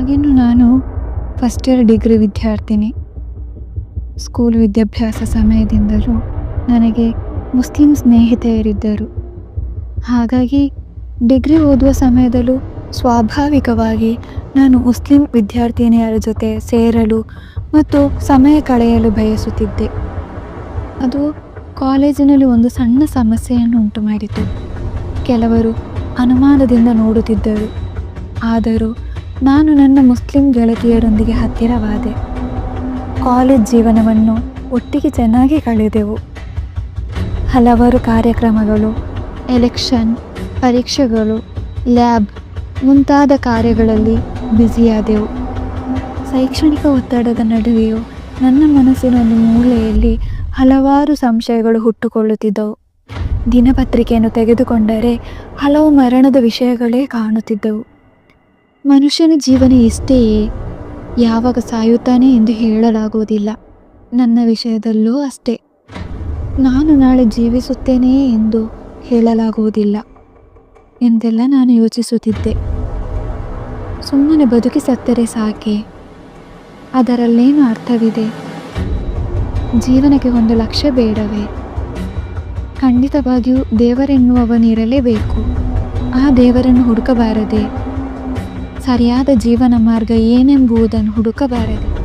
ಆಗಿನ್ನೂ ನಾನು first year degree ವಿದ್ಯಾರ್ಥಿನಿ. School ವಿದ್ಯಾಭ್ಯಾಸ ಸಮಯದಿಂದಲೂ ನನಗೆ ಮುಸ್ಲಿಂ ಸ್ನೇಹಿತೆಯರಿದ್ದರು. ಹಾಗಾಗಿ ಡಿಗ್ರಿ ಓದುವ ಸಮಯದಲ್ಲೂ ಸ್ವಾಭಾವಿಕವಾಗಿ ನಾನು ಮುಸ್ಲಿಂ ವಿದ್ಯಾರ್ಥಿನಿಯರ ಜೊತೆ ಸೇರಲು ಮತ್ತು ಸಮಯ ಕಳೆಯಲು ಬಯಸುತ್ತಿದ್ದೆ. ಅದು ಕಾಲೇಜಿನಲ್ಲಿ ಒಂದು ಸಣ್ಣ ಸಮಸ್ಯೆಯನ್ನು ಉಂಟು ಮಾಡಿತು. ಕೆಲವರು ಅನುಮಾನದಿಂದ ನೋಡುತ್ತಿದ್ದರು. ಆದರೂ ನಾನು ನನ್ನ ಮುಸ್ಲಿಂ ಗೆಳತಿಯರೊಂದಿಗೆ ಹತ್ತಿರವಾದೆ. ಕಾಲೇಜ್ ಜೀವನವನ್ನು ಒಟ್ಟಿಗೆ ಚೆನ್ನಾಗಿ ಕಳೆದೆವು. ಹಲವಾರು ಕಾರ್ಯಕ್ರಮಗಳು, ಎಲೆಕ್ಷನ್, ಪರೀಕ್ಷೆಗಳು, ಲ್ಯಾಬ್ ಮುಂತಾದ ಕಾರ್ಯಗಳಲ್ಲಿ ಬ್ಯುಸಿಯಾದೆವು. ಶೈಕ್ಷಣಿಕ ಒತ್ತಡದ ನಡುವೆಯೂ ನನ್ನ ಮನಸ್ಸಿನ ಒಂದು ಮೂಲೆಯಲ್ಲಿ ಹಲವಾರು ಸಂಶಯಗಳು ಹುಟ್ಟುಕೊಳ್ಳುತ್ತಿದ್ದವು. ದಿನಪತ್ರಿಕೆಯನ್ನು ತೆಗೆದುಕೊಂಡರೆ ಹಲವು ಮರಣದ ವಿಷಯಗಳೇ ಕಾಣುತ್ತಿದ್ದವು. ಮನುಷ್ಯನ ಜೀವನ ಇಷ್ಟೆಯೇ, ಯಾವಾಗ ಸಾಯುತ್ತಾನೆ ಎಂದು ಹೇಳಲಾಗುವುದಿಲ್ಲ. ನನ್ನ ವಿಷಯದಲ್ಲೂ ಅಷ್ಟೇ. ನಾನು ನಾಳೆ ಜೀವಿಸುತ್ತೇನೆ ಎಂದು ಹೇಳಲಾಗುವುದಿಲ್ಲ ಎಂದೆಲ್ಲ ನಾನು ಯೋಚಿಸುತ್ತಿದ್ದೆ. ಸುಮ್ಮನೆ ಬದುಕಿ ಸತ್ತರೆ ಸಾಕೆ, ಅದರಲ್ಲೇನು ಅರ್ಥವಿದೆ? ಜೀವನಕ್ಕೆ ಒಂದು ಲಕ್ಷ್ಯ ಬೇಡವೇ? ಖಂಡಿತವಾಗಿಯೂ ದೇವರೆನ್ನುವವನಿರಲೇಬೇಕು. ಆ ದೇವರನ್ನು ಹುಡುಕಬಾರದೆ? ಸರಿಯಾದ ಜೀವನ ಮಾರ್ಗ ಏನೆಂಬುದನ್ನು ಹುಡುಕಬಾರದೆ?